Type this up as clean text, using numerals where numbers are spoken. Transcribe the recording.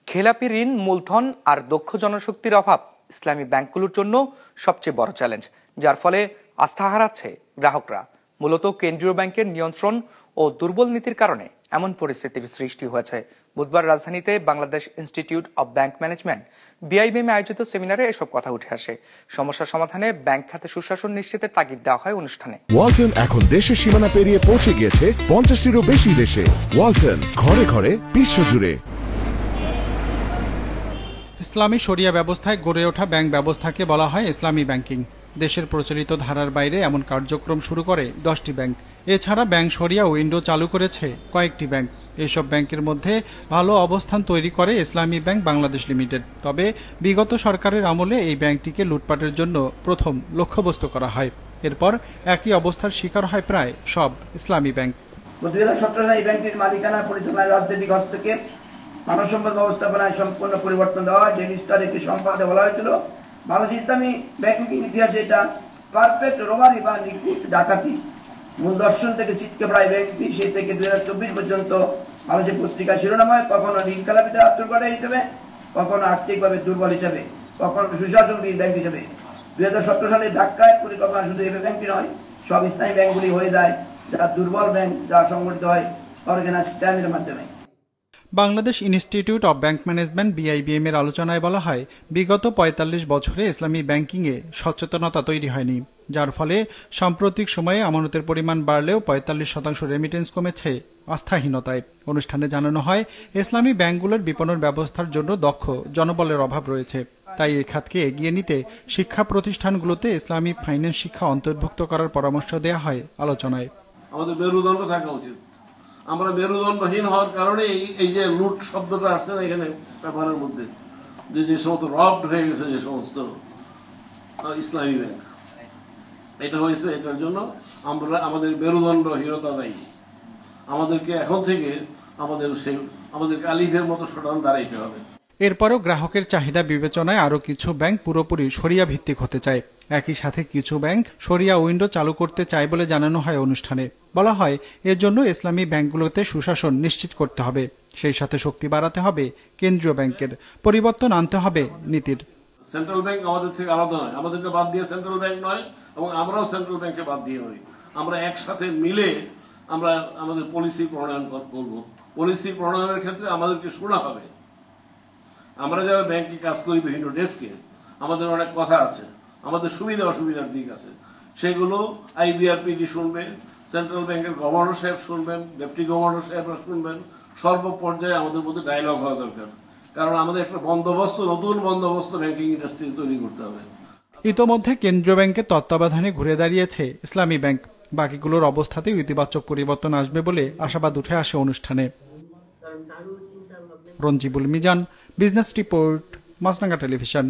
খেলাপি ঋণ, মূলধন আর দক্ষ জনশক্তির অভাব ইসলামী ব্যাংকগুলোর জন্য সবচেয়ে বড় চ্যালেঞ্জ, যার ফলে আস্থা হারাচ্ছে গ্রাহকরা। মূলত কেন্দ্রীয় ব্যাংকের নিয়ন্ত্রণ ও দুর্বল নীতির কারণে এমন পরিস্থিতির সৃষ্টি হয়েছে। বুধবার রাজধানীতে Bangladesh institute of bank management BIBM আয়োজিত সেমিনারে এসব কথা উঠে আসে। সমস্যা সমাধানে ব্যাংক খাতে সুশাসন নিশ্চিতের তাগিদ দেওয়া হয় অনুষ্ঠানে। ওয়ালটন এখন দেশের সীমানা পেরিয়ে পৌঁছে গিয়েছে 50টিরও বেশি দেশে। ওয়ালটন, ঘরে ঘরে, বিশ্বজুড়ে। ইসলামী শরিয়া ব্যবস্থায় গড়ে ওঠা ব্যাংক ব্যবস্থাকে বলা হয় ইসলামী ব্যাংকিং। দেশের প্রচলিত ধারার বাইরে এমন কার্যক্রম শুরু করে 10টি ব্যাংক। এছাড়া ব্যাংক শরিয়া উইন্ডো চালু করেছে কয়েকটি ব্যাংক। এসব ব্যাংকের মধ্যে ভালো অবস্থান তৈরি করে ইসলামী ব্যাংক বাংলাদেশ লিমিটেড। তবে বিগত সরকারের আমলে এই ব্যাংকটিকে লুটপাটের জন্য প্রথম লক্ষ্যবস্তু করা হয়। এরপর একই অবস্থার শিকার হয় প্রায় সব ইসলামী ব্যাংক। 2017 সালে এই ব্যাংকটির মালিকানা, পরিচালনায়, রাজনৈতিক হস্তক্ষেপ, মানব সম্পদ ব্যবস্থাপনায় সম্পূর্ণ পরিবর্তন দেওয়া হয়। ডেইলি স্টার একটি সংবাদে বলা হয়েছিল, বাংলাদেশ ইসলামী ব্যাংকিং ইতিহাসে এটা পারফেক্ট রোবারি বা নিখুঁত ডাকাতি। মূল দর্শন থেকে ছিটকে প্রায় ব্যাংকটি সেই থেকে 2024 পর্যন্ত বাংলাদেশের পত্রিকায় শিরোনাম হয়, কখনো ঋণ খেলাপিতে আত্মকর্তা হিসেবে, কখনো আর্থিকভাবে দুর্বল হিসেবে, কখনো সুশাসনবিহীন ব্যাংক হিসেবে। 2017 সালে ধাক্কায় পরিকল্পনা শুধু এভাবে ব্যাংকটি নয়, সব ইসলামী ব্যাংকগুলি হয়ে যায় যা দুর্বল ব্যাংক, যা সংগঠিত হয় অর্গানাইজড ক্রাইমের মাধ্যমে। Bangladesh institute of bank management BIBM এর আলোচনায় বলা হয়, বিগত 45 বছরে ইসলামী ব্যাংকিংয়ে সচেতনতা তৈরি হয়নি, যার ফলে সাম্প্রতিক সময়ে আমানতের পরিমাণ বাড়লেও 45% রেমিটেন্স কমেছে আস্থাহীনতায়। অনুষ্ঠানে জানানো হয়, ইসলামী ব্যাংকগুলোর বিপণন ব্যবস্থার জন্য দক্ষ জনবলের অভাব রয়েছে। তাই এই খাতকে এগিয়ে নিতে শিক্ষা প্রতিষ্ঠানগুলোতে ইসলামী ফাইন্যান্স শিক্ষা অন্তর্ভুক্ত করার পরামর্শ দেওয়া হয় আলোচনায়। আমাদের মেরুদণ্ড থাকা উচিত। আমরা মেরুদণ্ডহীন হওয়ার কারণে এই যে লুট শব্দটা আসছে না এখানে ব্যাপারের মধ্যে, যে সমস্ত রবড হয়ে গেছে যে সমস্ত ইসলামী ব্যাংক, এটা হয়েছে। এটার জন্য আমরা আমাদের মেরুদণ্ডহীনতা দায়ী। আমাদেরকে এখন থেকে আমাদের আলিফের মতো সটান দাঁড়াইতে হবে। এরপরও গ্রাহকের চাহিদা বিবেচনায় আরও কিছু ব্যাংক পুরোপুরি শরিয়া ভিত্তিক হতে চায়। একই সাথে কিছু ব্যাংক শরিয়া উইন্ডো চালু করতে চায় বলে জানানো হয় অনুষ্ঠানে। বলা হয়, এর জন্য ইসলামী ব্যাংকগুলোতে সুশাসন নিশ্চিত করতে হবে, সেই সাথে শক্তি বাড়াতে হবে কেন্দ্রীয় ব্যাংকের, পরিবর্তন আনতে হবে নীতির। সেন্ট্রাল ব্যাংক আমাদের থেকে আলাদা নয়, আমাদেরকে বাদ দিয়ে সেন্ট্রাল ব্যাংক নয়, এবং আমরাও সেন্ট্রাল ব্যাংকে বাদ দিয়ে নই। আমরা একসাথে মিলে আমরা আমাদের পলিসি প্রণয়ন করব। পলিসি প্রণয়নের ক্ষেত্রে আমাদেরকে শোনা হবে। আমরা যারা ব্যাংকে কাজ করি বিভিন্ন ডেস্কে, আমাদের অনেক কথা আছে, আমাদের সুবিধা অসুবিধার দিক আছে, সেগুলো আইবিআরপিডি শুনবে, সেন্ট্রাল ব্যাংকের গভর্নর সাহেব শুনবেন, ডেপুটি গভর্নর সাহেবরা শুনবেন। সর্বপর্যায়ে আমাদের মধ্যে ডায়লগ হওয়া দরকার, কারণ আমাদের একটা নতুন বন্দোবস্ত ব্যাংকিং ইন্ডাস্ট্রি তৈরি করতে হবে। ইতোমধ্যে কেন্দ্রীয় ব্যাংকের তত্ত্বাবধানে ঘুরে দাঁড়িয়েছে ইসলামী ব্যাংক। বাকিগুলোর অবস্থাতেও ইতিবাচক পরিবর্তন আসবে বলে আশাবাদ উঠে আসে অনুষ্ঠানে। রঞ্জিবুল মিজান, বিজনেস রিপোর্ট, মাছরাঙ্গা টেলিভিশন।